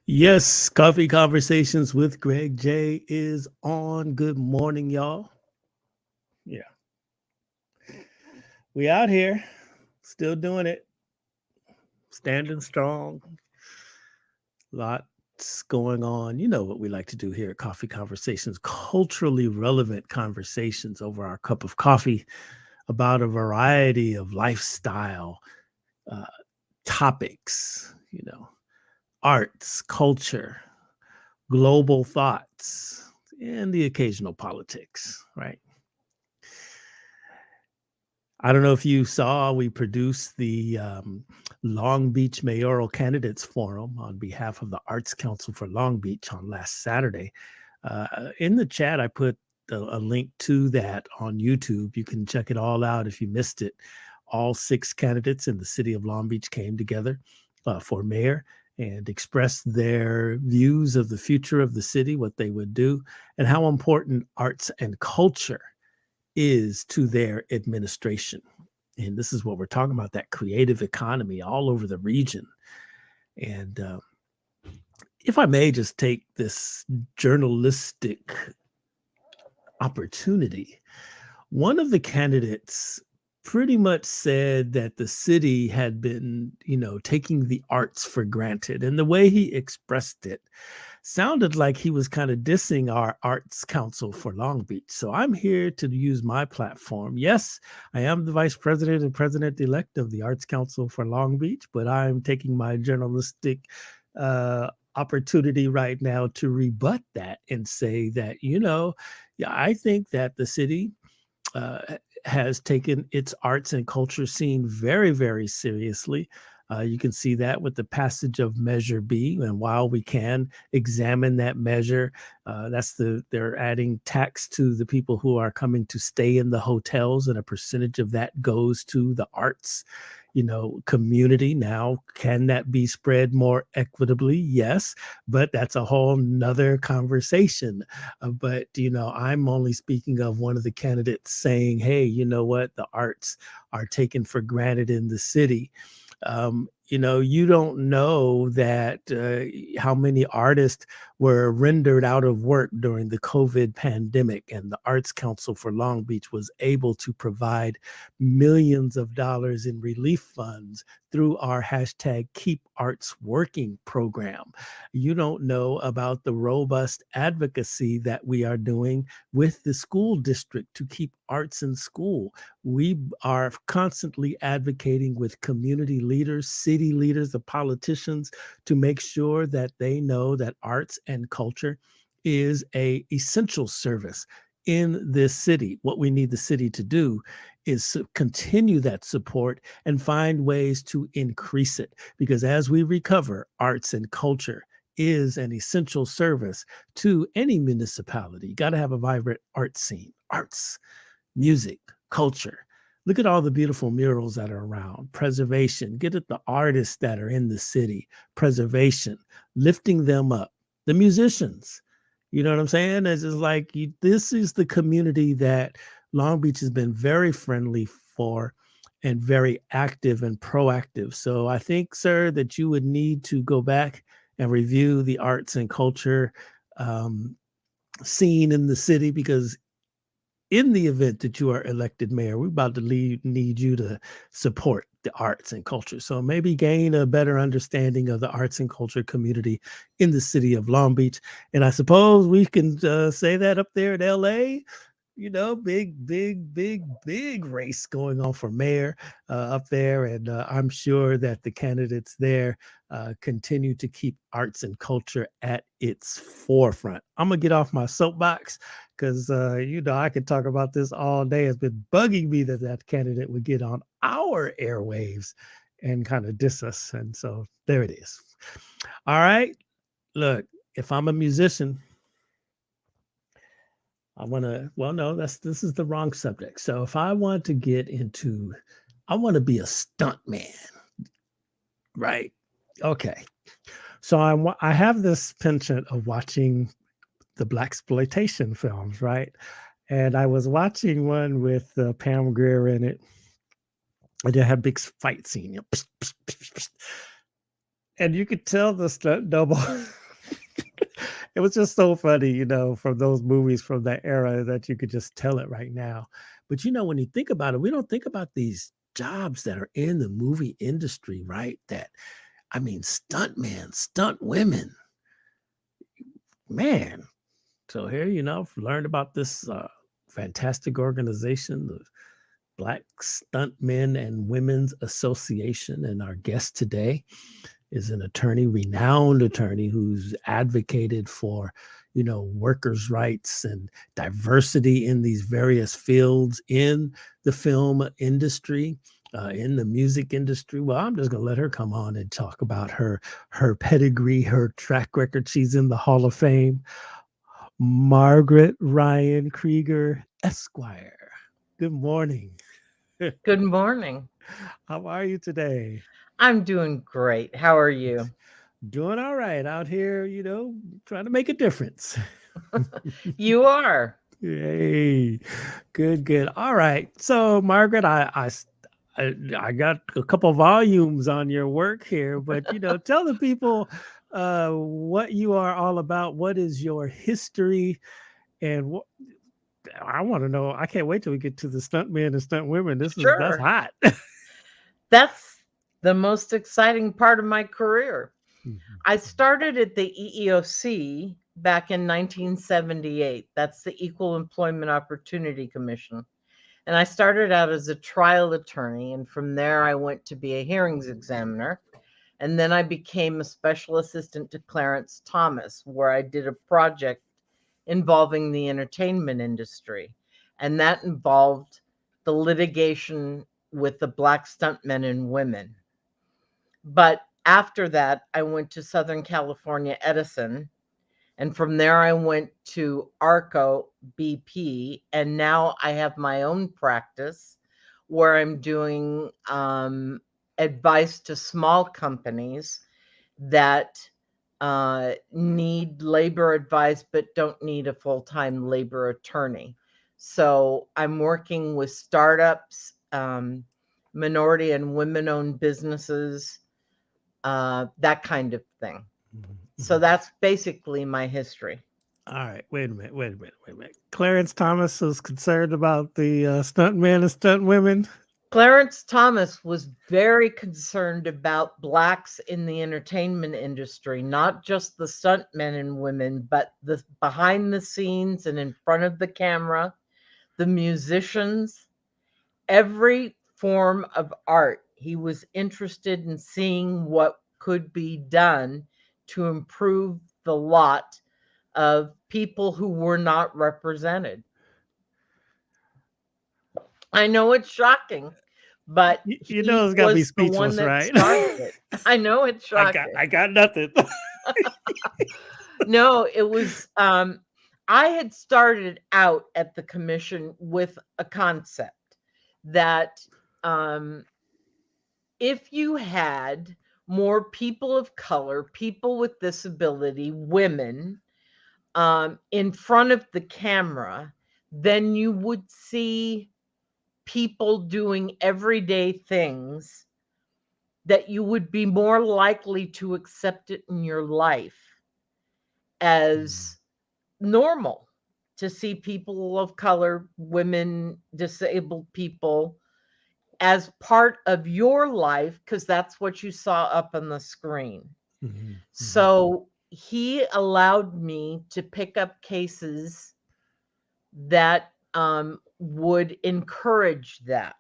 Yes, Coffee Conversations with Greg J is on. Good morning, y'all. Yeah. We out here, still doing it, standing strong. Lots going on. You know what we like to do here at Coffee Conversations, culturally relevant conversations over our cup of coffee about a variety of lifestyle topics, arts, culture, global thoughts, and the occasional politics, right? I don't know if you saw, we produced the Long Beach Mayoral Candidates Forum on behalf of the Arts Council for Long Beach on last Saturday. In the chat, I put a link to that on YouTube. You can check it all out if you missed it. All 6 candidates in the city of Long Beach came together for mayor and expressed their views of the future of the city, what they would do, and how important arts and culture is to their administration. And this is what we're talking about, that creative economy all over the region. And if I may just take this journalistic opportunity, one of the candidates pretty much said that the city had been, taking the arts for granted. And the way he expressed it sounded like he was kind of dissing our Arts Council for Long Beach. So I'm here to use my platform. Yes, I am the vice president and president-elect of the Arts Council for Long Beach, but I'm taking my journalistic opportunity right now to rebut that and say that, I think that the city has taken its arts and culture scene very, very seriously. You can see that with the passage of Measure B. And while we can examine that measure, they're adding tax to the people who are coming to stay in the hotels, and a percentage of that goes to the arts, community. Now, can that be spread more equitably? Yes, but that's a whole nother conversation. But I'm only speaking of one of the candidates saying, hey, you know what? The arts are taken for granted in the city. You don't know that how many artists were rendered out of work during the COVID pandemic, and the Arts Council for Long Beach was able to provide millions of dollars in relief funds through our hashtag Keep Arts Working program. You don't know about the robust advocacy that we are doing with the school district to keep arts in school. We are constantly advocating with community leaders, city leaders, the politicians, to make sure that they know that arts and culture is an essential service in this city. What we need the city to do is continue that support and find ways to increase it. Because as we recover, arts and culture is an essential service to any municipality. You got to have a vibrant art scene, arts, music, culture. Look at all the beautiful murals that are around. Preservation, get at the artists that are in the city. Preservation, lifting them up. The musicians, you know what I'm saying? It's just like, this is the community that Long Beach has been very friendly for and very active and proactive. So I think, sir, that you would need to go back and review the arts and culture scene in the city, because in the event that you are elected mayor, we're about to need you to support the arts and culture. So maybe gain a better understanding of the arts and culture community in the city of Long Beach. And I suppose we can say that up there in LA, big race going on for mayor up there. And I'm sure that the candidates there continue to keep arts and culture at its forefront. I'm going to get off my soapbox because, I could talk about this all day. It's been bugging me that that candidate would get on our airwaves and kind of diss us. And so there it is. All right. Look, if I'm a musician, I want to, well, no, this is the wrong subject. So if I want to get into, I want to be a stunt man, right? Okay. So I have this penchant of watching the black exploitation films, right? And I was watching one with Pam Grier in it. And they had a big fight scene, psh, psh, psh, psh. And you could tell the stunt double. It was just so funny, from those movies from that era that you could just tell it right now. But when you think about it, we don't think about these jobs that are in the movie industry, right? That I mean, stuntmen, stunt women, man. So here, learned about this fantastic organization, the Black Stuntmen and Women's Association, and our guest today is an attorney, renowned attorney who's advocated for, workers' rights and diversity in these various fields in the film industry, in the music industry. Well, I'm just going to let her come on and talk about her pedigree, her track record. She's in the Hall of Fame. Margaret Ryan Kreeger, Esquire. Good morning. Good morning. How are you today? I'm doing great. How are you? Doing all right out here, trying to make a difference. You are. Yay. Good, good. All right. So, Margaret, I got a couple volumes on your work here, but, tell the people what you are all about. What is your history? And what I want to know, I can't wait till we get to the stunt men and stunt women. That's Sure. hot. That's the most exciting part of my career. Mhm, I started at the EEOC back in 1978. That's the Equal Employment Opportunity Commission. And I started out as a trial attorney. And from there, I went to be a hearings examiner. And then I became a special assistant to Clarence Thomas, where I did a project involving the entertainment industry. And that involved the litigation with the black stuntmen and women. But after that, I went to Southern California Edison. And from there, I went to Arco BP. And now I have my own practice where I'm doing advice to small companies that need labor advice but don't need a full time labor attorney. So I'm working with startups, minority and women owned businesses, that kind of thing. mhm, So mhm. that's basically my history. All right, wait a minute, wait a minute. Clarence Thomas was concerned about the stunt men and stunt women. Clarence Thomas was very concerned about blacks in the entertainment industry, not just the stuntmen and women, but the behind the scenes and in front of the camera, the musicians, every form of art. He was interested in seeing what could be done to improve the lot of people who were not represented. I know it's shocking, but You know, he it's got to be was the one speechless, that right? started it. I know it's shocking. I got nothing. No, it was I had started out at the commission with a concept that um if you had more people of color, people with disability, women in front of the camera, then you would see people doing everyday things that you would be more likely to accept it in your life Mhm, as normal, to see people of color, women, disabled people as part of your life because that's what you saw up on the screen. mhm, mhm, So he allowed me to pick up cases that would encourage that,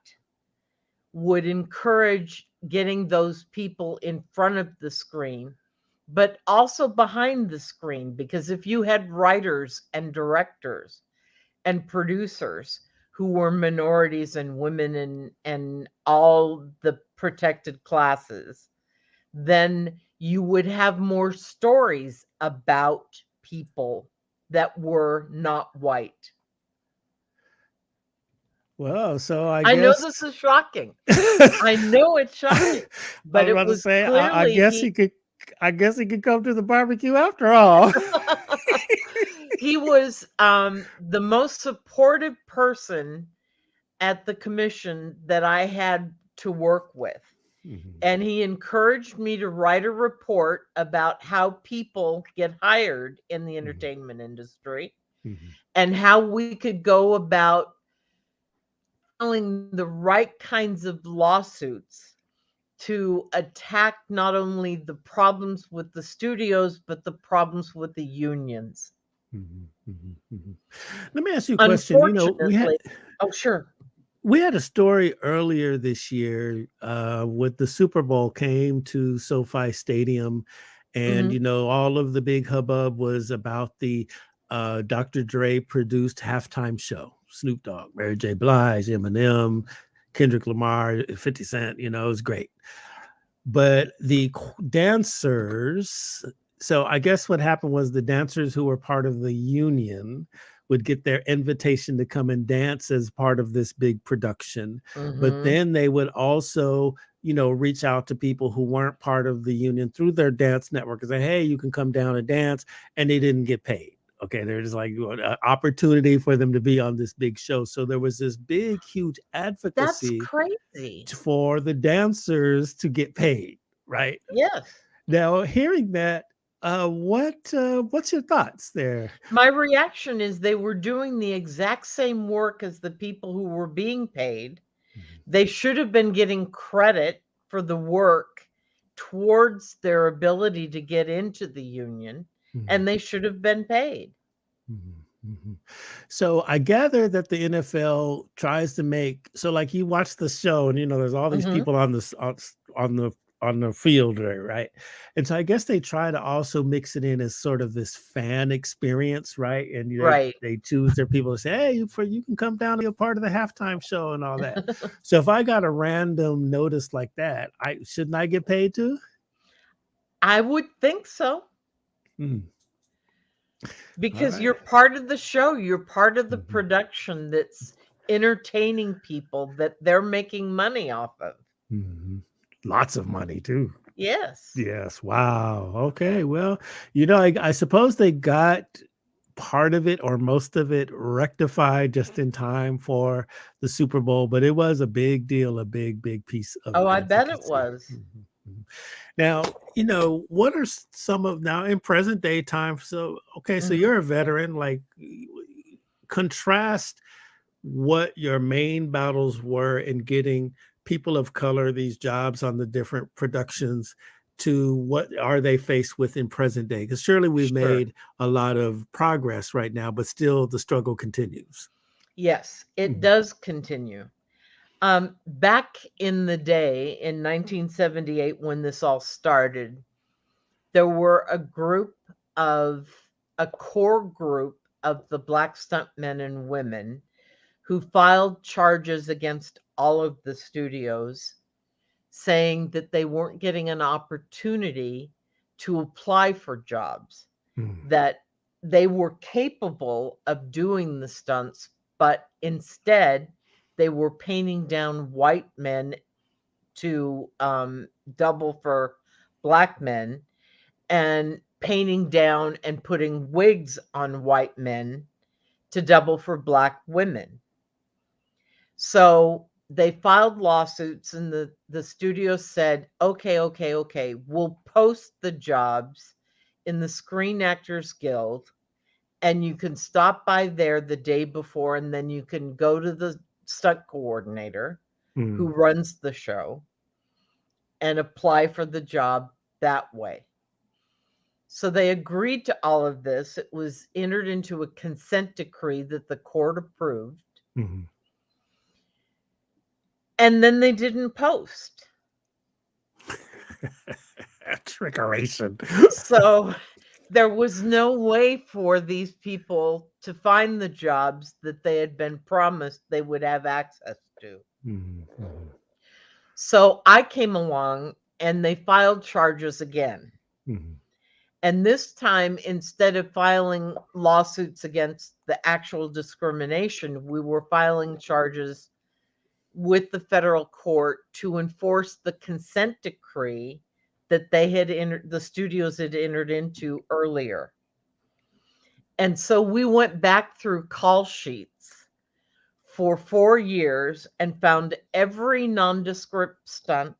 would encourage getting those people in front of the screen, but also behind the screen. Because if you had writers and directors and producers who were minorities and women and all the protected classes, then you would have more stories about people that were not white. Well, so I I know guess this is shocking. I know it's shocking, I but was it about to was say, clearly he I guess he could come to the barbecue after all. he was the most supportive person at the commission that I had to work with. Mhm, And he encouraged me to write a report about how people get hired in the mhm, entertainment industry mhm, and how we could go about filing the right kinds of lawsuits to attack not only the problems with the studios, but the problems with the unions. mhm, mhm, mhm. Let me ask you a question. Unfortunately, oh, sure. We had a story earlier this year with the Super Bowl came to SoFi Stadium, and Hmm. all of the big hubbub was about the Dr. Dre produced halftime show. Snoop Dogg, Mary J. Blige, Eminem, Kendrick Lamar, 50 Cent. It was great. But the dancers, so I guess what happened was the dancers who were part of the union would get their invitation to come and dance as part of this big production. But Hmm. then they would also, reach out to people who weren't part of the union through their dance network and say, hey, you can come down and dance. And they didn't get paid. Okay, they're just like an opportunity for them to be on this big show. So there was this big, huge That's advocacy crazy. for the dancers to get paid, right? Yes. Now, hearing that, what's your thoughts there? My reaction is they were doing the exact same work as the people who were being paid. Mhm, They should have been getting credit for the work towards their ability to get into the union, mhm, and they should have been paid. mhm, mhm. So I gather that the NFL tries to make so like you watch the show and there's all these Mhm. people on the field there, right? And so I guess they try to also mix it in as sort of this fan experience, right? And they Right. they choose their people to say, hey, you can come down and be a part of the halftime show and all that. So if I got a random notice like that, I shouldn't I get paid too? I would think so, Hmm. All because right. you're part of the show, you're part of the Mhm, production that's entertaining people that they're making money off of. mhm. Lots of money too. Yes. Yes. Wow. Okay. Well, I suppose they got part of it or most of it rectified just in time for the Super Bowl, but it was a big deal, a big, big piece of Oh, I bet it advocacy. was. Mhm, mhm. Now, what are some of now in present day time? So, okay, so Mhm. you're a veteran, like contrast what your main battles were in getting people of color these jobs on the different productions to what are they faced with in present day? Because surely we've Sure. made a lot of progress right now, but still the struggle continues. Yes, it Mhm, does continue. Back in the day in 1978 when this all started, there were of a core group of the Black stuntmen and women who filed charges against all of the studios, saying that they weren't getting an opportunity to apply for jobs, mhm, that they were capable of doing the stunts, but instead they were painting down white men to double for black men, and painting down and putting wigs on white men to double for black women. So they filed lawsuits, and the studio said, okay, okay, okay, we'll post the jobs in the Screen Actors Guild, and you can stop by there the day before, and then you can go to the stunt coordinator who mhm, runs the show and apply for the job that way. So they agreed to all of this. It was entered into a consent decree that the court approved. Mhm. And then they didn't post. Trickeration. So there was no way for these people to find the jobs that they had been promised they would have access to. Mhm, mhm, So I came along and they filed charges again. mhm. And this time, instead of filing lawsuits against the actual discrimination, we were filing charges with the federal court to enforce the consent decree that the studios had entered into earlier. And so we went back through call sheets for 4 years and found every nondescript stunt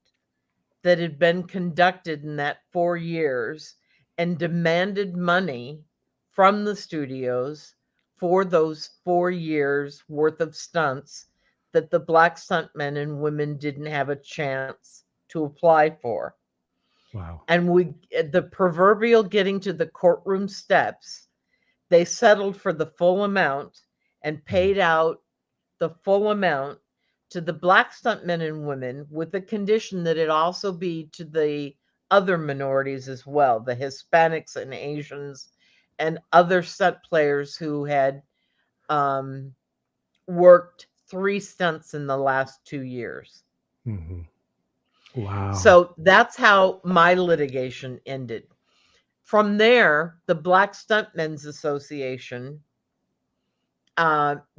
that had been conducted in that 4 years and demanded money from the studios for those 4 years worth of stunts that the Black stuntmen and women didn't have a chance to apply for. Wow. And the proverbial getting to the courtroom steps, they settled for the full amount and Mhm, paid out the full amount to the Black stuntmen and women with the condition that it also be to the other minorities as well, the Hispanics and Asians and other stunt players who had um, worked 3 stunts in the last 2 years. mhm. Wow. So that's how my litigation ended. From there, the Black Stuntmen's Association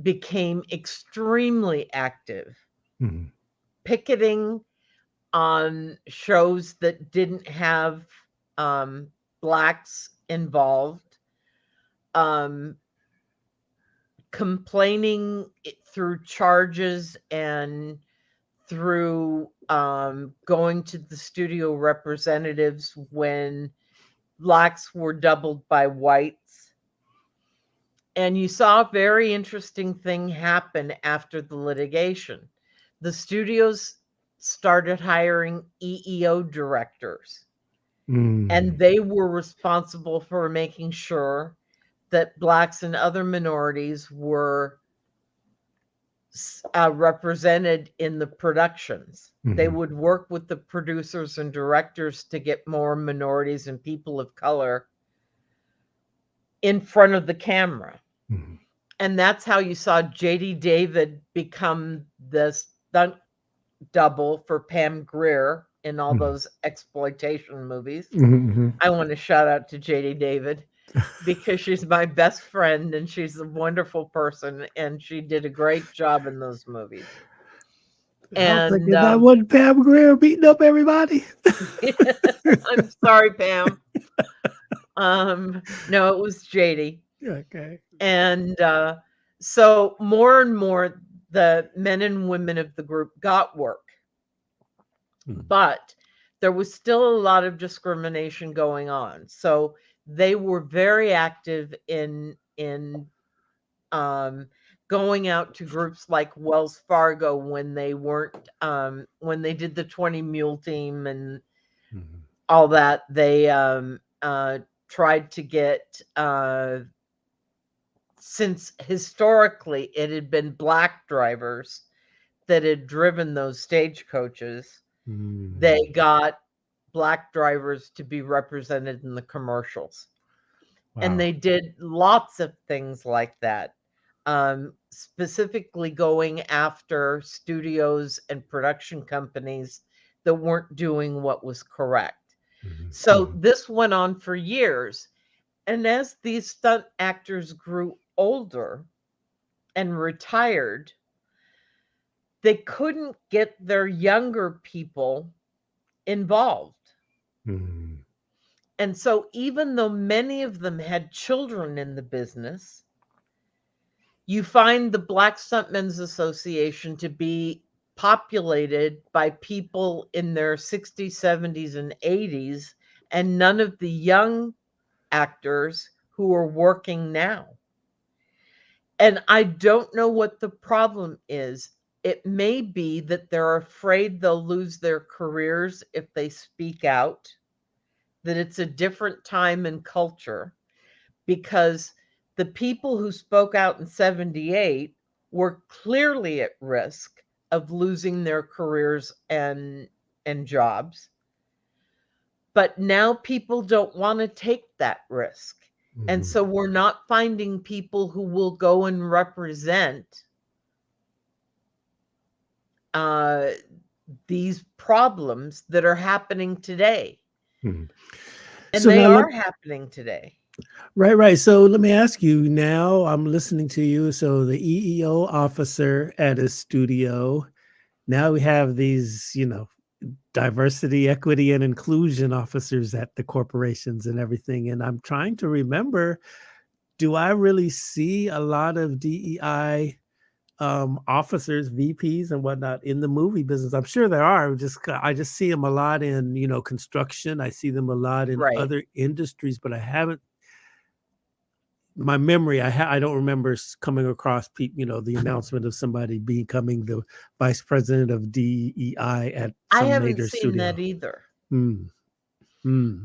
became extremely active, Mhm, picketing on shows that didn't have um, blacks involved, um, complaining through charges and through going to the studio representatives when blacks were doubled by whites. And you saw a very interesting thing happen after the litigation. The studios started hiring EEO directors, and mm, they were responsible for making sure that blacks and other minorities were represented in the productions. They mhm, would work with the producers and directors to get more minorities and people of color in front of the camera. mhm, And that's how you saw JD David become the stunt double for Pam Grier in all mhm, those exploitation movies. mhm, mhm. I want to shout out to JD David because she's my best friend and she's a wonderful person and she did a great job in those movies. I was And thinking that wasn't Pam Grier beating up everybody. I'm sorry, Pam. No, it was JD. Okay. And so more and more the men and women of the group got work, Mhm, but there was still a lot of discrimination going on. So they were very active in um, going out to groups like Wells Fargo when they weren't when they did the 20 Mule Team and mhm, all that. They tried to get since historically it had been black drivers that had driven those stagecoaches, they mm. got black drivers to be represented in the commercials. And Wow. they did lots of things like that, specifically going after studios and production companies that weren't doing what was correct. Mhm, So mhm, this went on for years. And as these stunt actors grew older and retired, they couldn't get their younger people involved. mhm, And so, even though many of them had children in the business, you find the Black Stuntmen's Association to be populated by people in their 60s, 70s, and 80s, and none of the young actors who are working now. And I don't know what the problem is. It may be that they're afraid they'll lose their careers if they speak out, that it's a different time and culture because the people who spoke out in 78 were clearly at risk of losing their careers and jobs. But now people don't want to take that risk. And Mhm. so we're not finding people who will go and represent uh, these problems that are happening today. Mhm. And So they now let are happening today. right, right. So let me ask you now, I'm listening to you. So the EEO officer at a studio, now we have these, diversity, equity, and inclusion officers at the corporations and everything. And I'm trying to remember, do I really see a lot of DEI officers, VPs, and whatnot in the movie business? I'm sure there are. I just see them a lot in construction. I see them a lot in Right. other industries, but I haven't. My memory, I don't remember coming across the announcement of somebody becoming the vice president of DEI at I some haven't major seen that studio. either. Hmm. Hmm.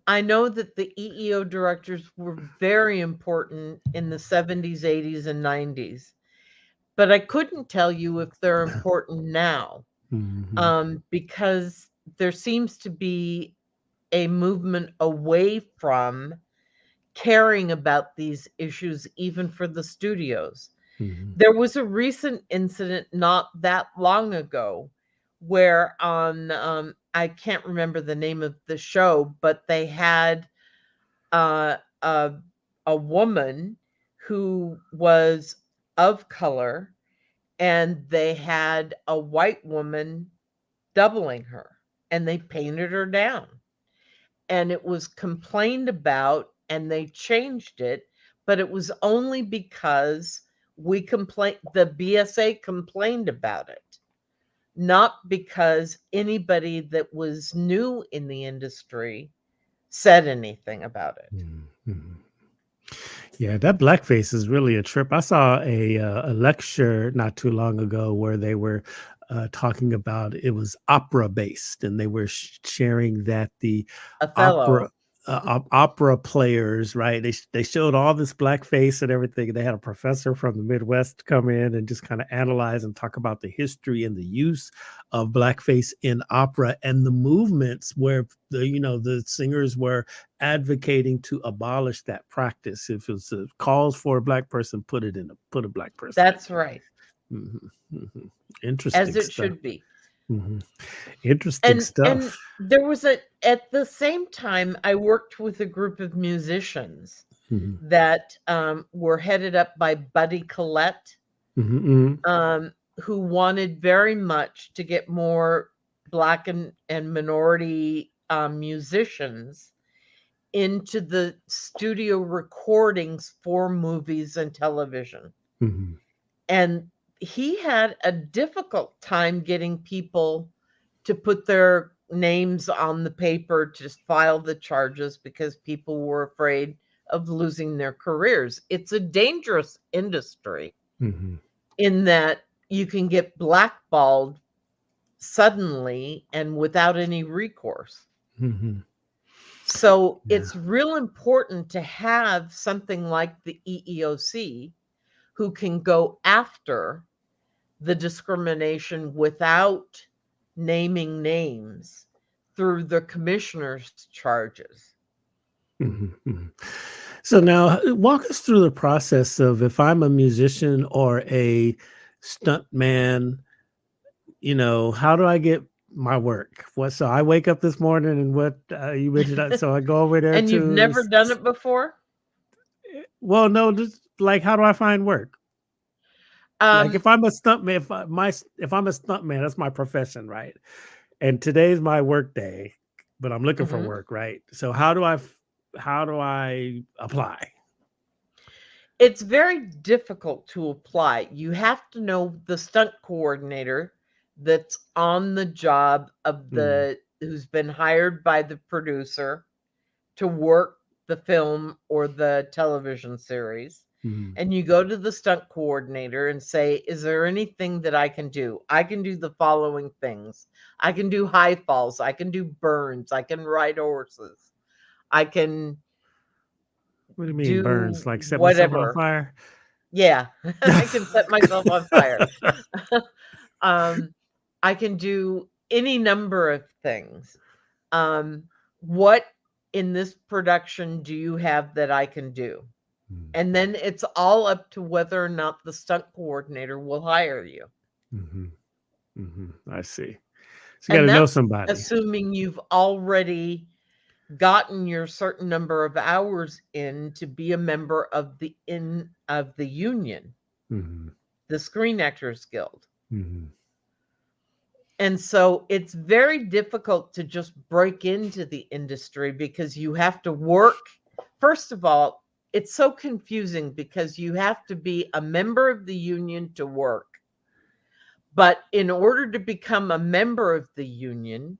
I know that the EEO directors were very important in the 70s, 80s, and 90s, but I couldn't tell you if they're important now, Mhm. because there seems to be a movement away from caring about these issues, even for the studios. Mhm. There was a recent incident not that long ago where on I can't remember the name of the show, but they had uh, a a woman who was of color, and they had a white woman doubling her, and they painted her down, and it was complained about, and they changed it, but it was only because the BSA complained about it, not because anybody that was new in the industry said anything about it. Mhm. Mhm. Yeah, that blackface is really a trip. I saw a lecture not too long ago where they were talking about it was opera based, and they were sharing that the opera Othello. opera players, right? They showed all this blackface and everything. And they had a professor from the Midwest come in and just kind of analyze and talk about the history and the use of blackface in opera and the movements where the singers were advocating to abolish that practice. If it's a calls for a black person, put a black person in That's there. right, Mhm, mhm. as Interesting it stuff. should be. Mhm. Interesting And stuff. there was at the same time, I worked with a group of musicians Mhm, that were headed up by Buddy Collette, mhm, mhm, um, who wanted very much to get more Black and minority musicians into the studio recordings for movies and television. mhm, And he had a difficult time getting people to put their names on the paper to file the charges because people were afraid of losing their careers. It's a dangerous industry mhm, in that you can get blackballed suddenly and without any recourse. mhm. So Yeah. it's real important to have something like the EEOC who can go after the discrimination without naming names through the commissioner's charges. Mhm, mhm. So now, walk us through the process of if I'm a musician or a stunt man, how do I get my work? So I wake up this morning and what you mentioned, so I go over there And you've to, never done it before? well, no, just like, how do I find work? Like Um, if I'm a stuntman, if I'm a stuntman, that's my profession, right? And today's my work day, but I'm looking for mhm. work, right? So how do I apply? It's very difficult to apply. You have to know the stunt coordinator that's on the job of Mm, who's been hired by the producer to work the film or the television series. mm, And you go to the stunt coordinator and say, "Is there anything that I can do? I can do the following things. I can do high falls. I can do burns. I can ride horses. I can what do you mean burns? do Like set myself on whatever." fire? Yeah, I can set myself on fire. Um, I can do any number of things. Um, what in this production do you have that I can do? And then it's all up to whether or not the stunt coordinator will hire you. Mhm. Mhm. I see. So you And gotta know that's somebody. assuming you've already gotten your certain number of hours in to be a member of the union, Mhm. the Screen Actors Guild. Mhm. And so it's very difficult to just break into the industry because you have to work. First of all, it's so confusing because you have to be a member of the union to work. But in order to become a member of the union,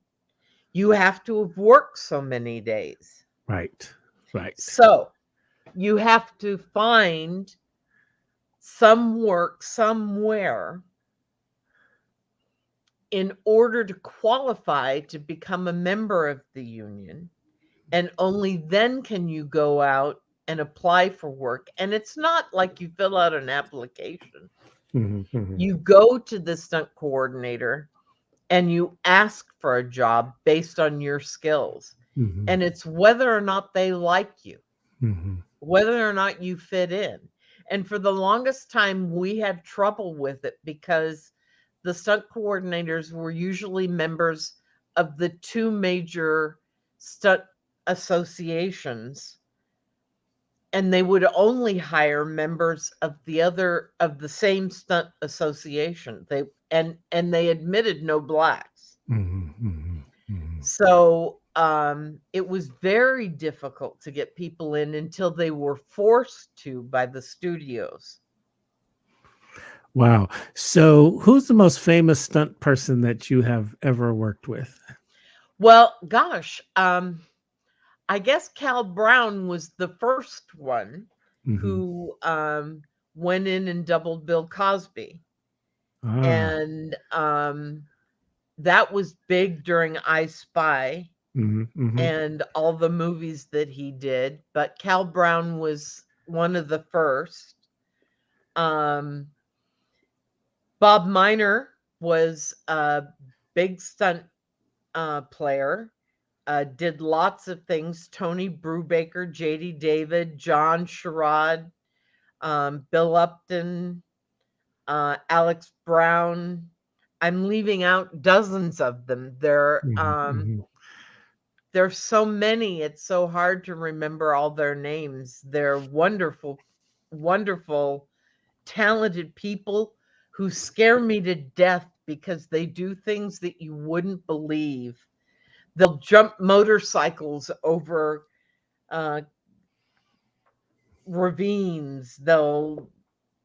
you have to have worked so many days. Right. Right. So you have to find some work somewhere in order to qualify to become a member of the union. And only then can you go out and apply for work. And it's not like you fill out an application. Mhm. Mhm. You go to the stunt coordinator and you ask for a job based on your skills. Mhm. And it's whether or not they like you, Mhm. whether or not you fit in. And for the longest time, we had trouble with it because the stunt coordinators were usually members of the two major stunt associations, and they would only hire members of the same stunt association. And they admitted no blacks. Mhm. Mhm. Mhm. So it was very difficult to get people in until they were forced to by the studios. Wow. So who's the most famous stunt person that you have ever worked with? Well, gosh, I guess Cal Brown was the first one Mhm. who went in and doubled Bill Cosby. Ah. And that was big during I Spy Mhm. Mhm. and all the movies that he did. But Cal Brown was one of the first. Um, Bob Miner was a big stunt player, did lots of things. Tony Brubaker, J.D. David, John Sherrod, Bill Upton, Alex Brown. I'm leaving out dozens of them. Mhm. Mhm. There's so many. It's so hard to remember all their names. They're wonderful, wonderful, talented people who scare me to death because they do things that you wouldn't believe. They'll jump motorcycles over uh, ravines. They'll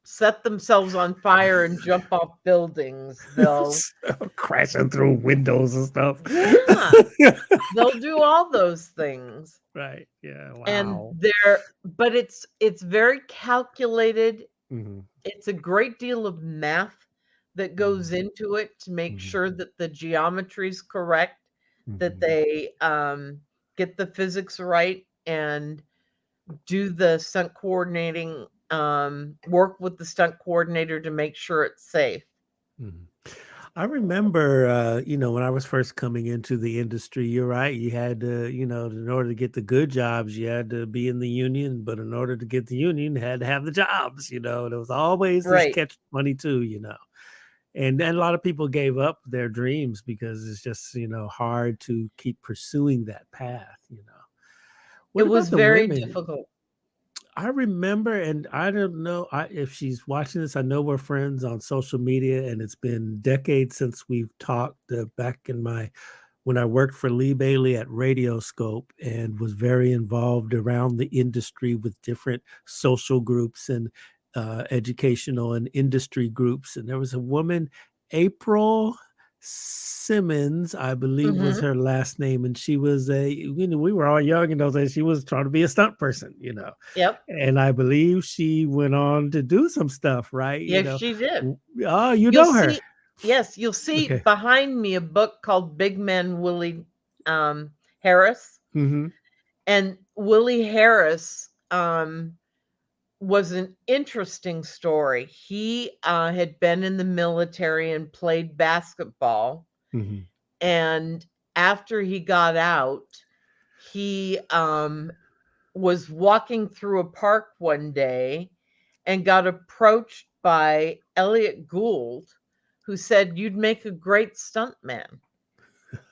set themselves on fire and jump off buildings. They'll, Crashing through windows and stuff. yeah, they'll do all those things. Right. Yeah. And Wow. but it's very calculated. Mhm. It's a great deal of math that goes Mhm. into it to make Mhm. sure that the geometry is correct, that Mhm. they get the physics right, and do the stunt coordinating, work with the stunt coordinator to make sure it's safe. Mhm. I remember, when I was first coming into the industry, you're right. You had to, in order to get the good jobs, you had to be in the union. But in order to get the union, you had to have the jobs. There was always this Right. catch 22. And a lot of people gave up their dreams because it's just, hard to keep pursuing that path. It What was about the very women? difficult. I remember, and I don't know if she's watching this. I know we're friends on social media, and it's been decades since we've talked. Back in my when I worked for Lee Bailey at Radioscope and was very involved around the industry with different social groups and educational and industry groups. And there was a woman, April Simmons, I believe was Mhm. her last name, and she was we were all young in those days. She was trying to be a stunt person. Yep. And I believe she went on to do some stuff, right? Yes, she did. Oh, you You'll know her. see Yes, you'll see Okay. behind me a book called Big Man Willie, Harris. Mhm. And Willie Harris, was an interesting story. He had been in the military and played basketball. Mhm. And after he got out, he was walking through a park one day and got approached by Elliot Gould, who said, "You'd make a great stuntman."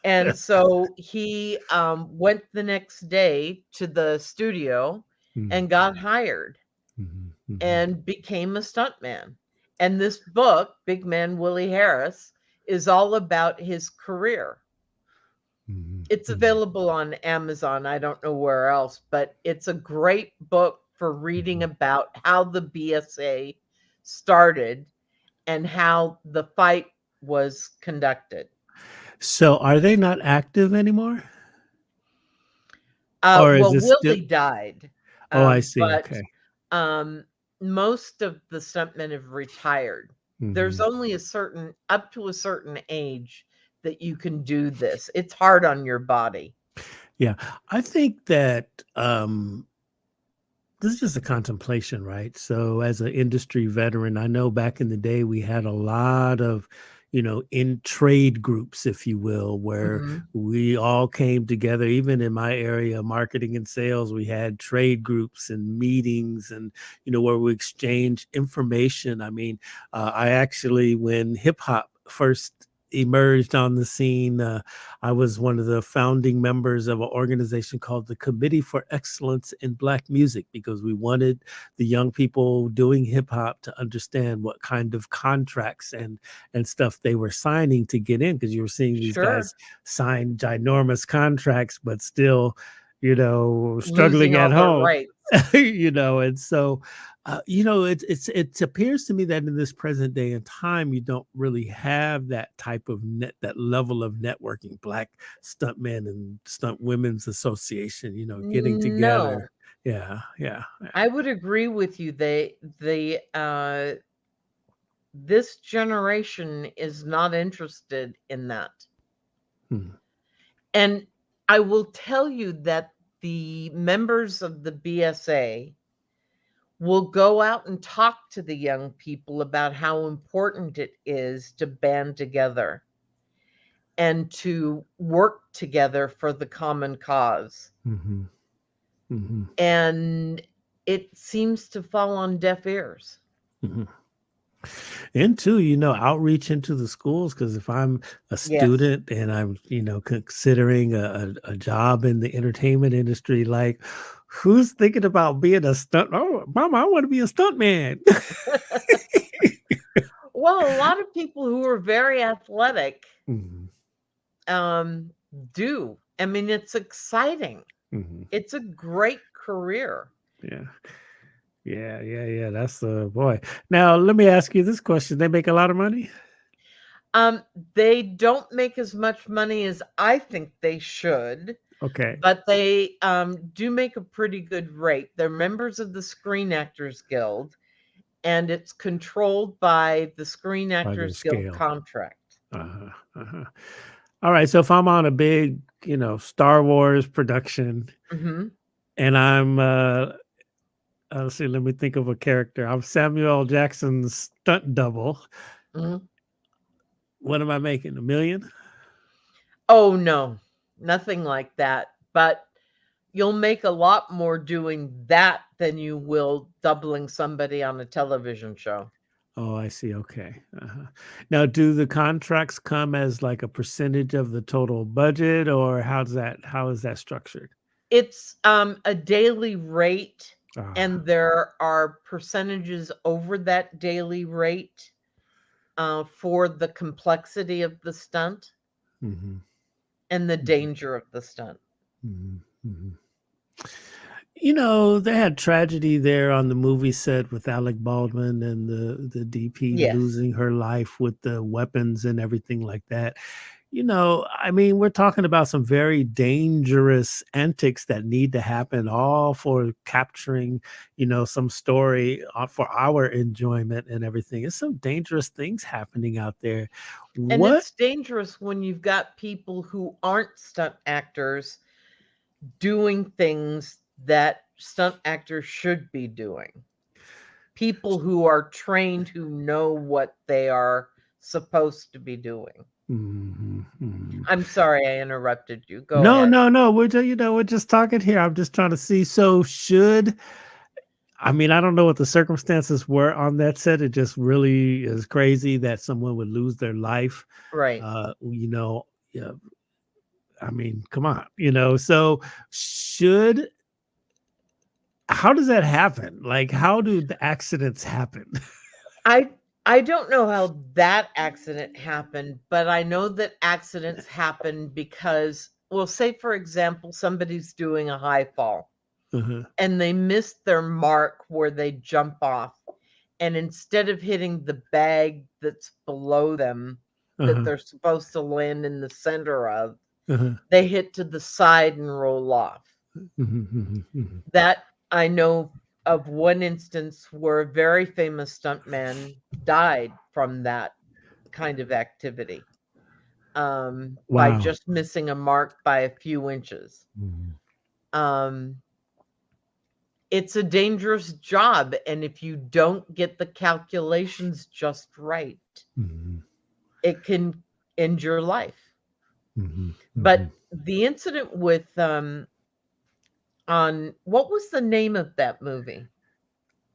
And so he went the next day to the studio Mhm. and got hired Mhm. Mhm. and became a stuntman. And this book, Big Man Willie Harris, is all about his career. Mhm. It's Mhm. available on Amazon. I don't know where else, but it's a great book for reading Mhm. about how the BSA started and how the fight was conducted. So are they not active anymore? Or is Well, it still? Willie died, Oh, I see, but okay. um, most of the stuntmen have retired. There's Mhm. only up to a certain age that you can do this. It's hard on your body. Yeah. I think that, this is just a contemplation, right? So, as an industry veteran, I know back in the day we had a lot of, in trade groups, if you will, where Mhm. we all came together. Even in my area, marketing and sales, we had trade groups and meetings, and where we exchange information. I mean, I actually, when hip hop first emerged on the scene, I was one of the founding members of an organization called the Committee for Excellence in Black Music, because we wanted the young people doing hip hop to understand what kind of contracts and stuff they were signing to get in, because you were seeing these Sure. guys sign ginormous contracts but still, Losing struggling at all their home. rights. And so it appears to me that in this present day and time, you don't really have that type of that level of networking. Black Stuntmen and Stunt Women's Association, getting together. No, Yeah, yeah, I would agree with you. This generation is not interested in that. yeah. And I will tell you that the members of the BSA will go out and talk to the young people about how important it is to band together and to work together for the common cause. Hmm. Hmm. And it seems to fall on deaf ears. Hmm. And two, outreach into the schools. Because if I'm a Yes. student and I'm, considering a job in the entertainment industry, like, who's thinking about being a stunt? Oh, mama, I want to be a stunt man. Well, a lot of people who are very athletic Hmm. um, do. I mean, it's exciting. Hmm. It's a great career. Yeah. Yeah. Yeah. Yeah. That's the boy. Now, let me ask you this question. They make a lot of money? Um, they don't make as much money as I think they should, Okay. but they do make a pretty good rate. They're members of the Screen Actors Guild, and it's controlled by the Screen By their Actors Guild scale. contract. Uh-huh. Uh-huh. All right. So if I'm on a big, Star Wars production, Hmm. and I'm let's see, let me think of a character. I'm Samuel L. Jackson's stunt double. Hmm. What am I making? 1 million? Oh, no, nothing like that. But you'll make a lot more doing that than you will doubling somebody on a television show. Oh, I see. Okay. Uh-huh. Now, do the contracts come as like a percentage of the total budget, or how is that structured? It's a daily rate, Ah. and there are percentages over that daily rate for the complexity of the stunt Mm-hmm. and the Mm-hmm. danger of the stunt. Mm-hmm. Mm-hmm. They had tragedy there on the movie set with Alec Baldwin and the DP Yes. losing her life with the weapons and everything like that. I mean, we're talking about some very dangerous antics that need to happen, all for capturing, some story for our enjoyment and everything. It's some dangerous things happening out there. And What? it's dangerous when you've got people who aren't stunt actors doing things that stunt actors should be doing. people who are trained, who know what they are supposed to be doing. Mhm, mhm. I'm sorry I interrupted you. Go No, ahead. no, no. We're just talking here. I'm just trying to see. So should I mean, I don't know what the circumstances were on that set. It just really is crazy that someone would lose their life. Right. Yeah, I mean, come on, So should how does that happen? Like, how do the accidents happen? I I don't know how that accident happened, but I know that accidents happen because, well, say for example, somebody's doing a high fall Uh-huh, and they missed their mark where they jump off. And instead of hitting the bag that's below them that uh-huh, they're supposed to land in the center of, uh-huh. they hit to the side and roll off. Mhm, mhm, mhm. That I know of one instance where a very famous stuntman died from that kind of activity, by Wow. just missing a mark by a few inches. Mhm, Um, it's a dangerous job, and if you don't get the calculations just right, mhm, it can end your life. mhm, But mhm. the incident with, on what was the name of that movie?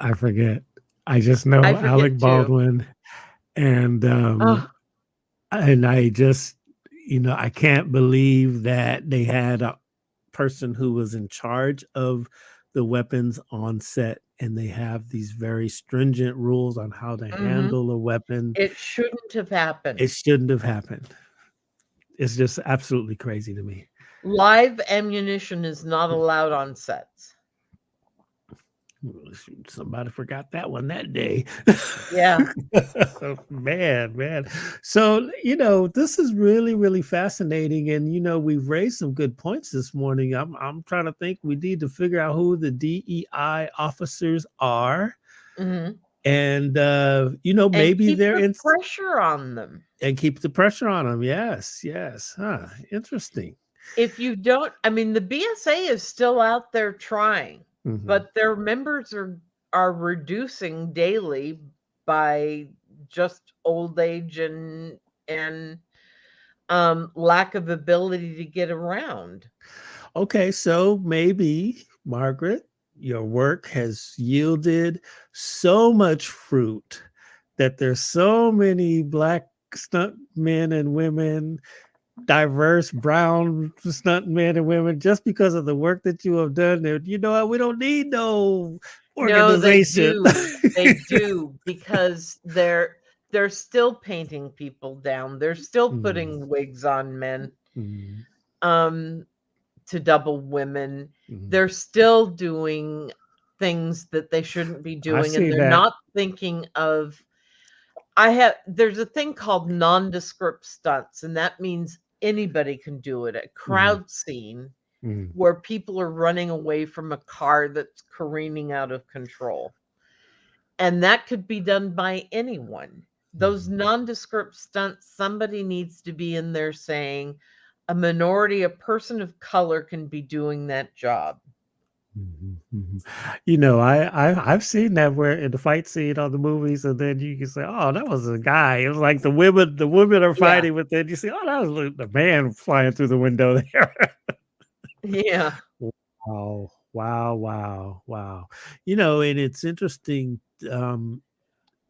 I forget. I just I know forget Alec too. Baldwin and Oh, I just, I can't believe that they had a person who was in charge of the weapons on set, and they have these very stringent rules on how to mhm. handle a weapon. It shouldn't have happened. It shouldn't have happened. It's just absolutely crazy to me. Live ammunition is not allowed on sets. Well, shoot, somebody forgot that one that day. Yeah. Man, man. So, this is really, really fascinating. And, we've raised some good points this morning. I'm trying to think we need to figure out who the DEI officers are. Mhm. And, And maybe keep they're the in pressure on them. and keep the pressure on them. Yes, yes. Huh. Interesting. If you don't, I mean, the BSA is still out there trying, Hmm. but their members are reducing daily by just old age and lack of ability to get around. Okay, so maybe, Margaret, your work has yielded so much fruit that there's so many Black stunt men and women, diverse brown stunt men and women, just because of the work that you have done. That you know what? We don't need no No, they organization. do. They do because they're still painting people down. They're still Mm, putting wigs on men, mm, um, to double women. mm. They're still doing things that they shouldn't be I doing, and see they're that. not thinking of. I have There's a thing called nondescript stunts, and that means anybody can do it. A Mhm, crowd scene mm, where people are running away from a car that's careening out of control. And that could be done by anyone. Those mhm. nondescript stunts, somebody needs to be in there saying, a minority, a person of color can be doing that job. Mhm, mhm. I've seen that where in the fight scene on the movies, and then you can say, "Oh, that was a guy." It was like the women are Yeah. fighting, but then you see, "Oh, that was the man flying through the window there." Yeah. Wow, wow, wow, wow. And it's interesting,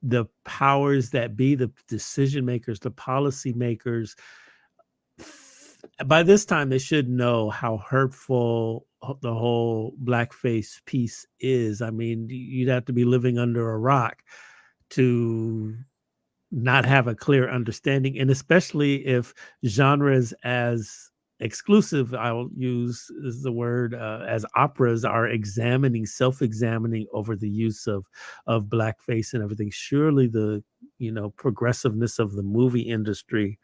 the powers that be, the decision makers, the policy makers, by this time they should know how hurtful the whole blackface piece is. I mean, you'd have to be living under a rock to not have a clear understanding, and especially if genres as exclusive, I'll use is the word, as operas are self-examining over the use of blackface and everything. Surely the progressiveness of the movie industry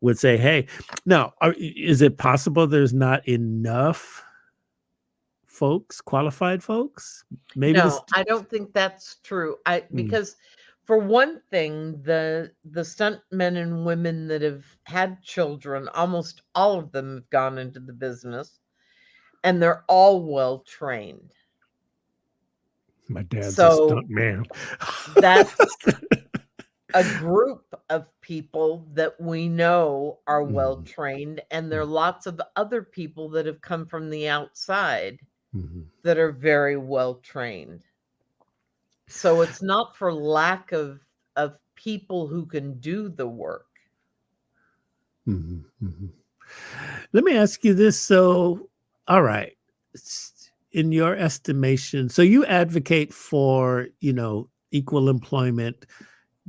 would say, "Hey, now, is it possible there's not enough qualified folks? Maybe this." No, I don't think that's true. I Mm, Because for one thing, the stunt men and women that have had children, almost all of them have gone into the business, and they're all well trained. My dad's a So stunt man. that's a group of people that we know are well Mhm, trained, and there are mm, lots of other people that have come from the outside mhm, that are very well trained. So it's not for lack of people who can do the work. mhm, mhm. Let me ask you this. So, all right, in your estimation, so you advocate for, equal employment,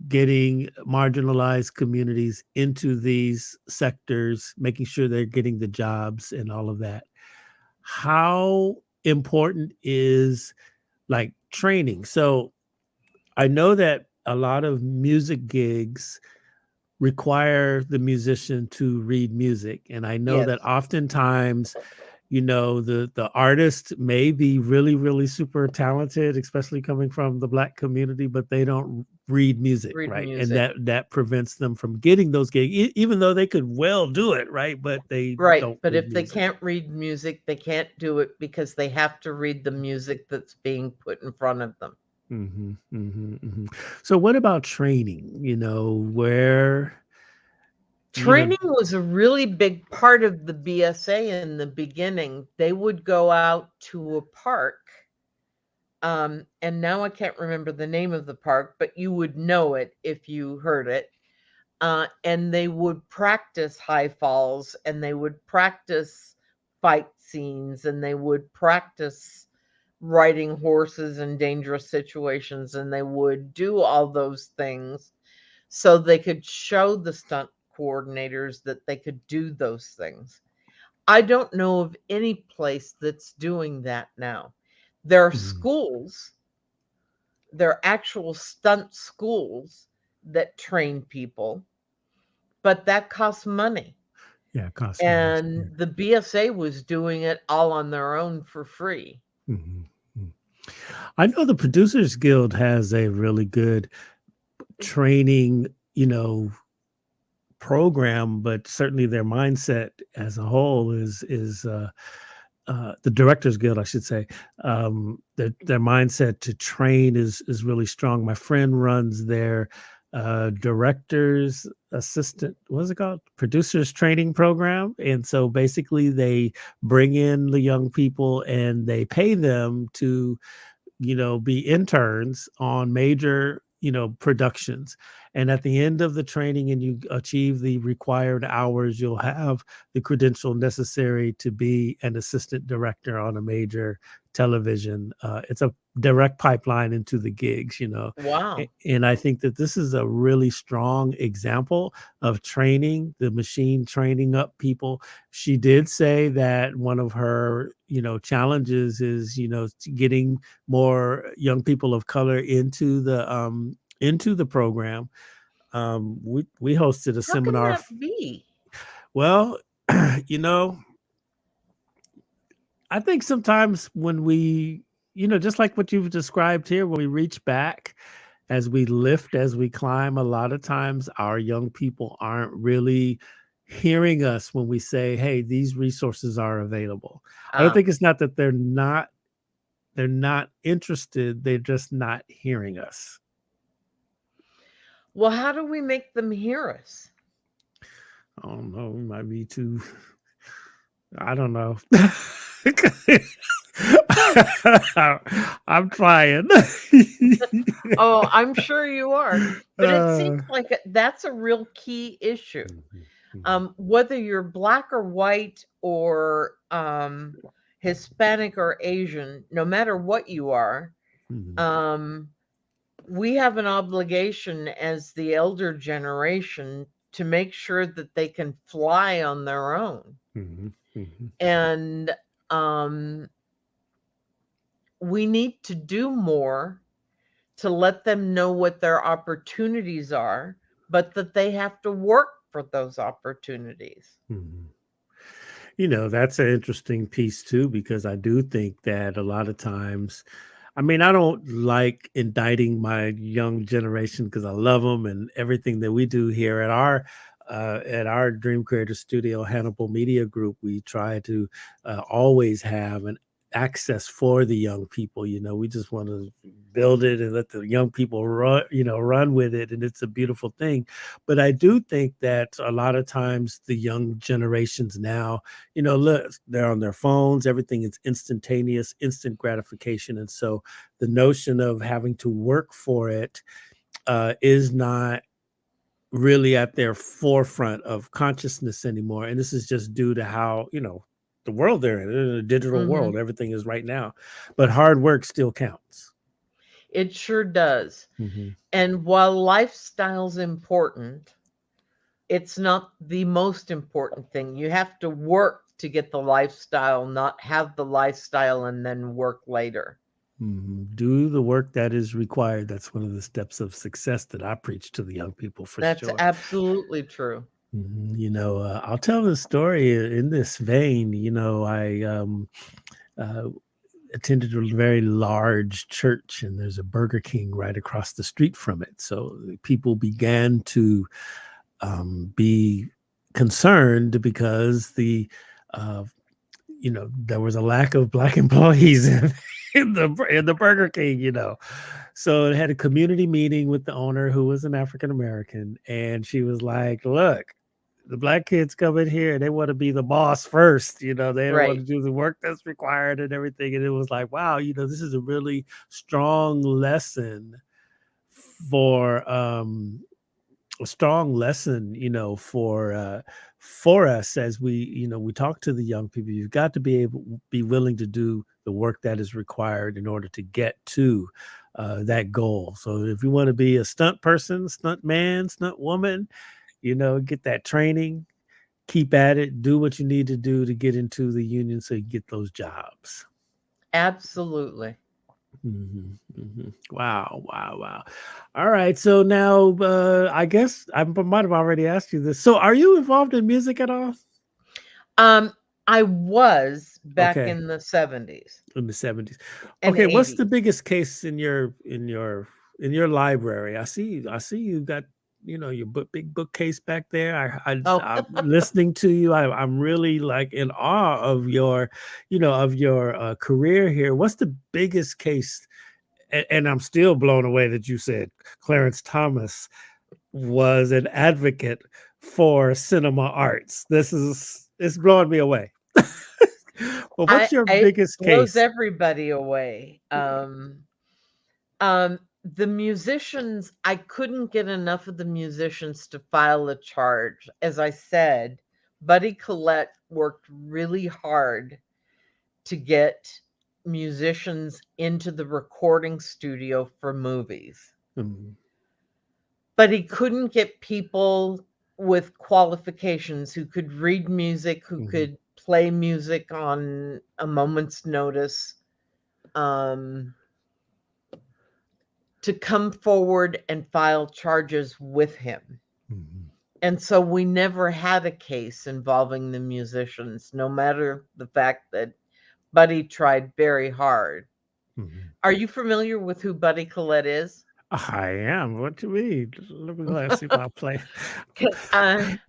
getting marginalized communities into these sectors, making sure they're getting the jobs and all of that. How important is like training? So I know that a lot of music gigs require the musician to read music. And I know that Yes, oftentimes, the artist may be really, really super talented, especially coming from the Black community, but they don't read music, read right? And music. that prevents them from getting those gigs, even though they could well do it, right? But they Right, don't but read if they music. can't read music, they can't do it because they have to read the music that's being put in front of them. Mhm, mhm, mhm. So what about training? Where, you know Training was a really big part of the BSA in the beginning. They would go out to a park, and now I can't remember the name of the park, but you would know it if you heard it. And they would practice high falls, and they would practice fight scenes, and they would practice riding horses in dangerous situations, and they would do all those things so they could show the stunt coordinators that they could do those things. I don't know of any place that's doing that now. There are Mhm. schools, there are actual stunt schools that train people, but that costs money. Yeah, it costs money. Yeah. And the BSA was doing it all on their own for free. Mhm, mm. I know the Producers Guild has a really good training, program, but certainly their mindset as a whole is the Directors Guild, I should say. Their mindset to train is really strong. My friend runs their directors assistant, what's it called? Producers training program. And so basically they bring in the young people and they pay them to be interns on major, productions. And at the end of the training and you achieve the required hours, you'll have the credential necessary to be an assistant director on a major television. It's a direct pipeline into the gigs. Wow. And I think that this is a really strong example of training, the machine training up people. She did say that one of her, challenges is, getting more young people of color into the program. We hosted a How can seminar. that be? Well, you know, I think sometimes when we, just like what you've described here, when we reach back as we lift, as we climb, a lot of times our young people aren't really hearing us when we say, "Hey, these resources are available." I don't Ah, think it's not that they're not interested, they're just not hearing us. well, how do we make them hear us? I don't know, we might be too I don't know. I'm trying. Oh, I'm sure you are. But it seems Uh, like that's a real key issue. mhm, mhm, Whether you're black or white or Hispanic or Asian, no matter what you are, mhm, um, we have an obligation as the elder generation to make sure that they can fly on their own. mhm, mhm, And um, we need to do more to let them know what their opportunities are, but that they have to work for those opportunities. mhm. That's an interesting piece too, because I do think that a lot of times, I mean, I don't like indicting my young generation because I love them and everything that we do here at our Dream Creator Studio, Hannibal Media Group. We try to always have access for the young people. We just want to build it and let the young people run with it, and it's a beautiful thing. But I do think that a lot of times the young generations now, look, they're on their phones, everything is instantaneous, instant gratification, and so the notion of having to work for it is not really at their forefront of consciousness anymore. And this is just due to how, the world they're in a digital Hmm. world. Everything is right now. But hard work still counts. It sure does. Hmm. And while lifestyle's important, it's not the most important thing. You have to work to get the lifestyle, not have the lifestyle and then work later. Do the work that is required. That's one of the steps of success that I preach to the young people for That's sure. absolutely true. I'll tell the story in this vein. I uh, attended a very large church, and there's a Burger King right across the street from it. So people began to be concerned because uh, there was a lack of black employees in the Burger King. So it had a community meeting with the owner, who was an African American, and she was like, "Look, the black kids come in here and they want to be the boss first. They don't want Right. to do the work that's required and everything." And it was like, wow, this is a really strong lesson for a strong lesson, for us as we talk to the young people. You've got to be willing to do the work that is required in order to get to that goal. So if you want to be a stunt person, stunt man, stunt woman, get that training, keep at it, do what you need to do to get into the union so you get those jobs. Absolutely. Wow, wow, wow. All right. So now, I guess I might have already asked you this. So, are you involved in music at all? Um, I was back Okay, in the 70s in the 70s. and Okay, what's the 80s. biggest case in your library? I see you got your big bookcase back there. Oh, I'm listening to you. I'm really like in awe of your career here. What's the biggest case? And I'm still blown away that you said Clarence Thomas was an advocate for cinema arts. It's blowing me away. Well, what's your it biggest blows case? everybody away. The musicians, I couldn't get enough of the musicians to file a charge. As I said, Buddy Collette worked really hard to get musicians into the recording studio for movies, Mhm, but he couldn't get people with qualifications who could read music, who mhm, could play music on a moment's notice, um, to come forward and file charges with him. mhm, And so we never had a case involving the musicians, no matter the fact that Buddy tried very hard. mhm. Are you familiar with who Buddy Collette is? I am. What you mean? Let me go see if I play. 'Cause,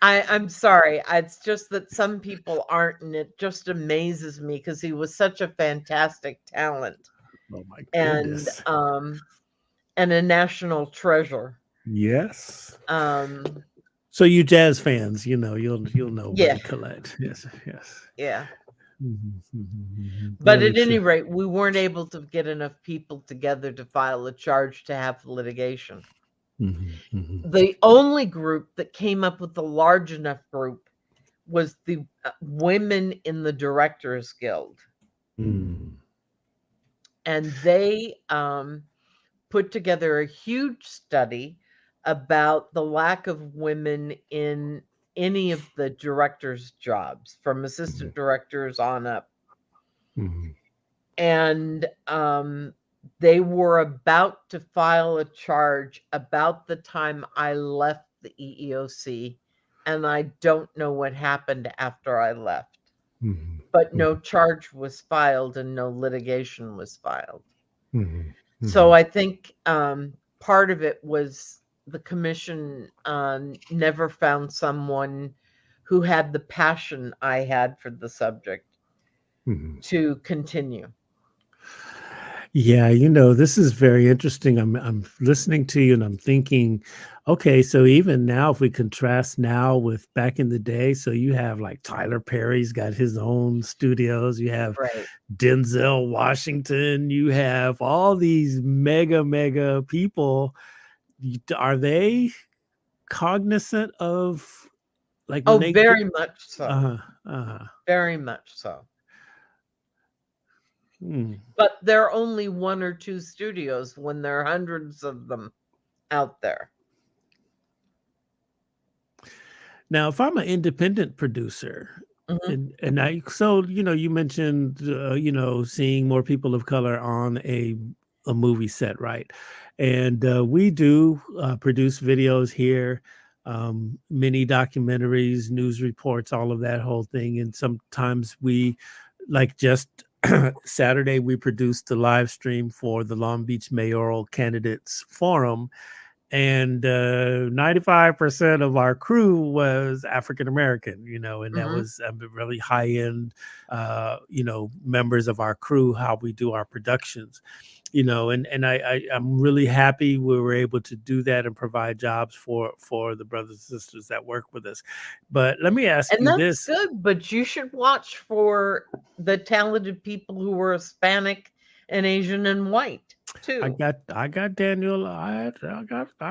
I'm sorry. It's just that some people aren't, and it just amazes me because he was such a fantastic talent Oh my and goodness. um and a national treasure. Yes. Um, So you jazz fans, you'll know yeah, Buddy Collette. Yes, yes. yeah. Mhm, mhm, mhm. But Really at any true. rate, we weren't able to get enough people together to file a charge to have litigation. Mhm, mhm, The only group that came up with a large enough group was the women in the Directors Guild. mm, And they put together a huge study about the lack of women in any of the directors' jobs, from mhm, assistant directors on up. mhm, And they were about to file a charge about the time I left the EEOC, and I don't know what happened after I left. mhm, But no mhm, charge was filed and no litigation was filed. mhm, So mhm, I think part of it was the commission never found someone who had the passion I had for the subject. Mhm. to continue. Yeah, this is very interesting. I'm listening to you and I'm thinking, okay, so even now, if we contrast now with back in the day, so you have like Tyler Perry's got his own studios, you have Right. Denzel Washington, you have all these mega people. Are they cognizant of like when Oh, they go? very much so. Uh, uh, Very much so. hmm. But there are only one or two studios when there are hundreds of them out there. Now, if I'm an independent producer, Mhm, and I so you mentioned seeing more people of color on a movie set, right? And we do produce videos here, mini documentaries, news reports, all of that whole thing. And sometimes we like just Saturday we produced the live stream for the Long Beach mayoral candidates forum, and 95% of our crew was African American, and that mhm. was really high end, members of our crew, how we do our productions, and I'm really happy we were able to do that and provide jobs for the brothers and sisters that work with us. But let me ask And you that's this. good, but you should watch for the talented people who were Hispanic and Asian and white too. I got Daniel. I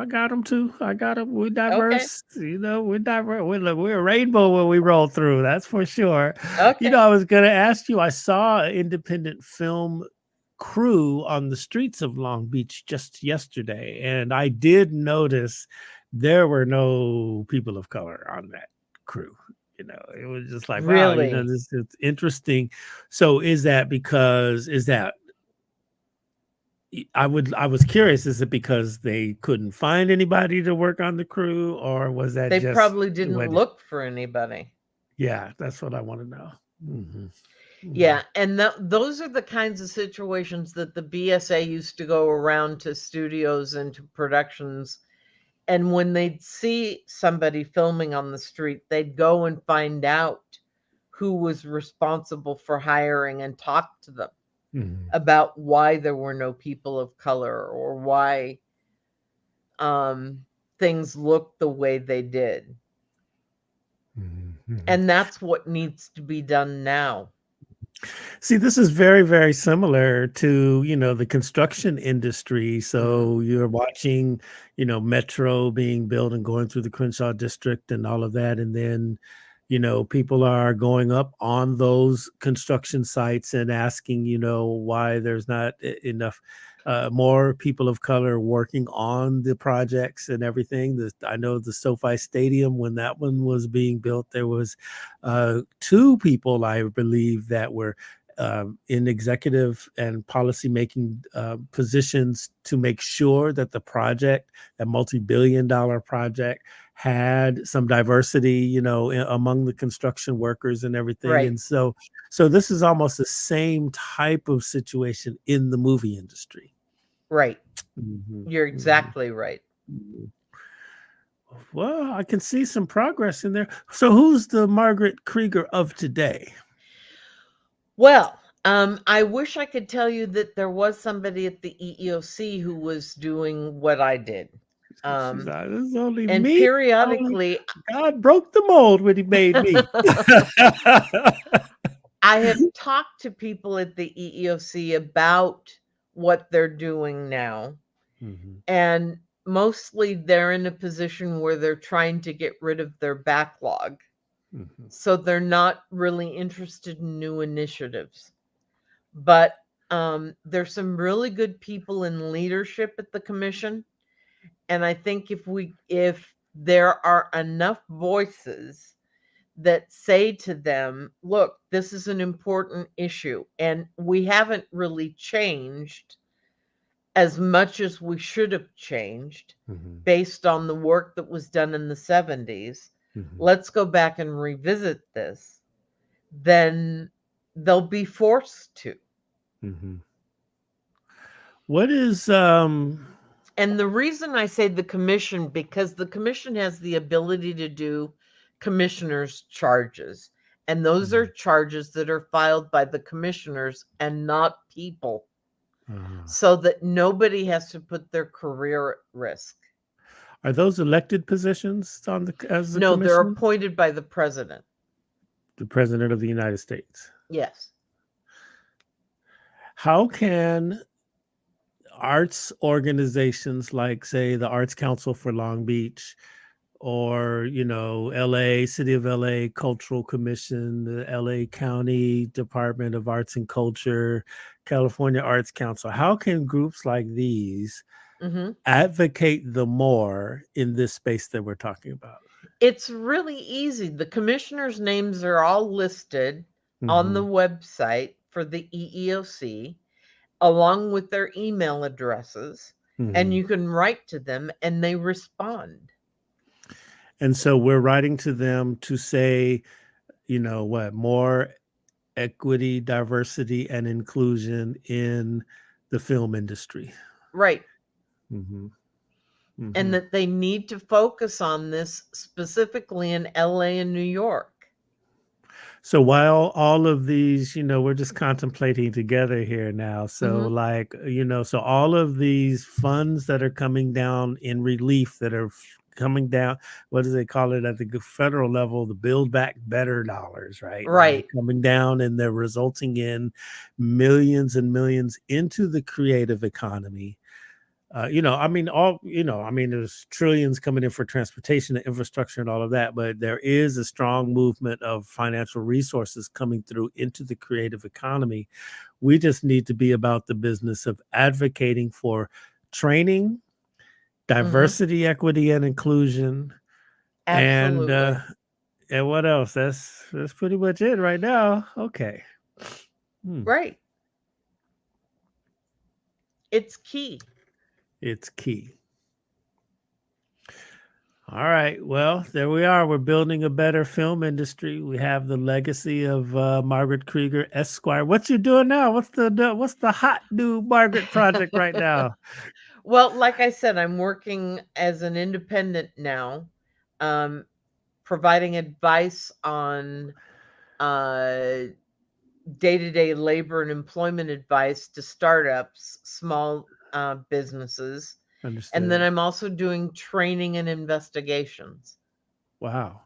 got him too. I got him. We're Okay, diverse. We're diverse. We're a rainbow when we roll through. That's for sure. okay. I was gonna ask you. I saw an independent film crew on the streets of Long Beach just yesterday, and I did notice there were no people of color on that crew. It was just like, wow. Really? This is interesting. So, is that I was curious, is it because they couldn't find anybody to work on the crew, or was that They just probably didn't what it look for anybody. yeah, that's what I wanna know. Mhm, mhm, Yeah, and those are the kinds of situations that the BSA used to go around to studios and to productions, and when they'd see somebody filming on the street, they'd go and find out who was responsible for hiring and talk to them mhm, about why there were no people of color or why um, things looked the way they did. mhm, mhm. And that's what needs to be done now. See, this is very, very similar to, the construction industry. Mhm. So you're watching, Metro being built and going through the Crenshaw district and all of that. And then, people are going up on those construction sites and asking, why there's not enough more people of color working on the projects and everything. I know the SoFi Stadium, when that one was being built, there was two people, I believe, that were in executive and policy making positions to make sure that the project, that multi-billion-dollar project, had some diversity, among the construction workers and everything. Right, And so this is almost the same type of situation in the movie industry. right. Mhm, You're mhm, exactly right. mhm. Well, I can see some progress in there. So who's the Margaret Kreeger of today? Well, I wish I could tell you that there was somebody at the EEOC who was doing what I did. She's Um, like, "This is only and me. Only periodically, God broke the mold when he made me." I have talked to people at the EEOC about what they're doing now. Mhm, And mostly they're in a position where they're trying to get rid of their backlog. mhm, So they're not really interested in new initiatives. But there's some really good people in leadership at the commission. And I think if there are enough voices that say to them, look, this is an important issue, and we haven't really changed as much as we should have changed mhm, based on the work that was done in the 70s. mhm, Let's go back and revisit this. Then they'll be forced to. mhm. What is, And the reason I say the commission, because the commission has the ability to do commissioner's charges. And those are charges that are filed by the commissioners and not people, so that nobody has to put their career at risk. Are those elected positions as a No, they're commissioner? appointed by the president. The president of the United States. Yes. How can arts organizations like, say, the Arts Council for Long Beach, or LA, City of LA Cultural Commission, the LA County Department of Arts and Culture, California Arts Council, how can groups like these Mm-hmm. advocate the more in this space that we're talking about? It's really easy. The commissioners' names are all listed on the website for the EEOC, along with their email addresses, and you can write to them and they respond. And so we're writing to them to say, more equity, diversity, and inclusion in the film industry. Right. Mm-hmm. Mm-hmm. And that they need to focus on this specifically in LA and New York. So while all of these, we're just contemplating together here now. So so all of these funds that are coming down in relief that are coming down, what do they call it at the federal level? The Build Back Better dollars, right? Right. They're coming down and they're resulting in millions and millions into the creative economy. There's trillions coming in for transportation and infrastructure and all of that, but there is a strong movement of financial resources coming through into the creative economy. We just need to be about the business of advocating for training, diversity, equity, and inclusion. Absolutely. And what else? That's pretty much it right now. Okay. Right. It's key. It's key. All right. Well, there we are. We're building a better film industry. We have the legacy of Margaret Kreeger, Esquire. What you doing now? What's the hot new Margaret project right now? Well, like I said, I'm working as an independent now, providing advice on day-to-day labor and employment advice to startups, small businesses. Understood. And then I'm also doing training and investigations. Wow.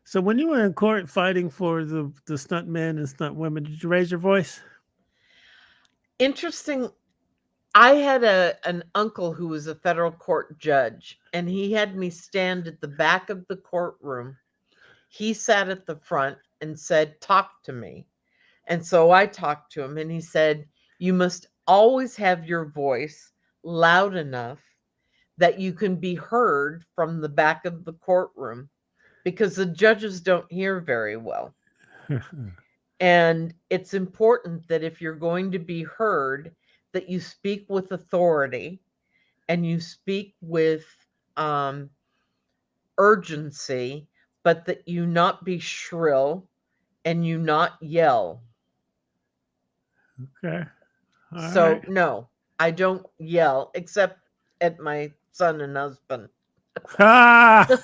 So when you were in court fighting for the stuntmen and stunt women, did you raise your voice? Interesting. I had an uncle who was a federal court judge, and he had me stand at the back of the courtroom. He sat at the front and said, "Talk to me." And so I talked to him, and he said, "You must always have your voice loud enough that you can be heard from the back of the courtroom, because the judges don't hear very well. And it's important that if you're going to be heard, that you speak with authority and you speak with urgency, but that you not be shrill and you not yell." Okay. All So right. no, I don't yell except at my son and husband. But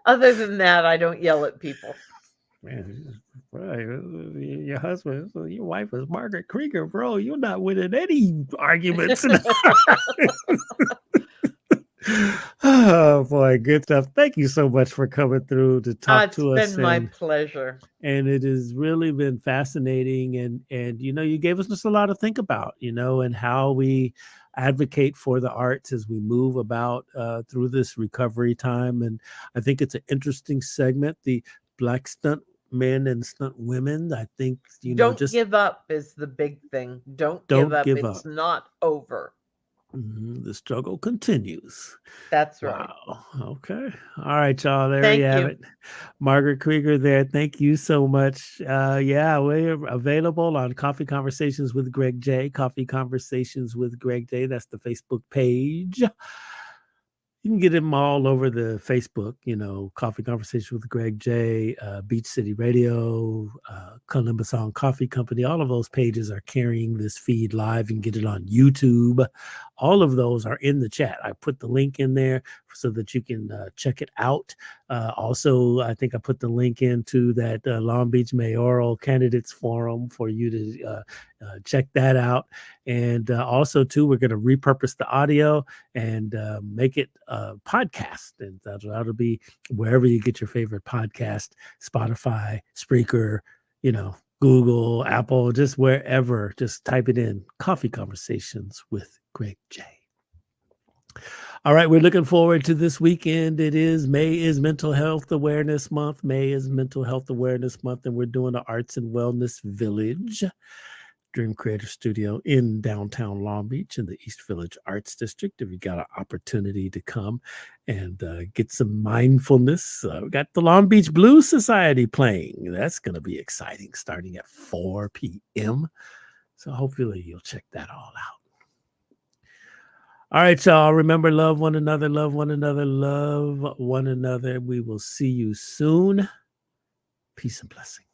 other than that, I don't yell at people. Man, bro, your husband, your wife is Margaret Kreeger, bro. You're not winning any arguments. Oh boy, good stuff. Thank you so much for coming through to talk It's to us, been my pleasure. and it has really been fascinating. And you gave us just a lot to think about, and how we advocate for the arts as we move about through this recovery time. And I think it's an interesting segment. The Black stunt men and stunt women. I think Don't just give up is the big thing. Don't give don't up. give up. It's not over. The struggle continues. That's right. Wow. Okay. All right, y'all. There you Thank have you. it. Margaret Kreeger there. Thank you so much. Yeah, we're available on Coffee Conversations with Greg J. Coffee Conversations with Greg J. That's the Facebook page. You can get them all over the Facebook, Coffee Conversation with Greg J, Beach City Radio, Columbus Song Coffee Company. All of those pages are carrying this feed live. You can get it on YouTube all of those are in the chat. I put the link in there so that you can check it out. Also, I think I put the link into that Long Beach Mayoral Candidates Forum for you to check that out. And also, too, we're going to repurpose the audio and make it a podcast. And that'll be wherever you get your favorite podcast, Spotify, Spreaker, Google, Apple, just wherever. Just type it in, Coffee Conversations with Greg J. All right, we're looking forward to this weekend. May is Mental Health Awareness Month. May is Mental Health Awareness Month, and we're doing the Arts and Wellness Village, Dream Creator Studio in downtown Long Beach in the East Village Arts District. If you got an opportunity to come and get some mindfulness, we got the Long Beach Blues Society playing. That's going to be exciting, starting at 4 p.m. So hopefully you'll check that all out. All right, y'all. Remember, love one another, love one another, love one another. We will see you soon. Peace and blessings.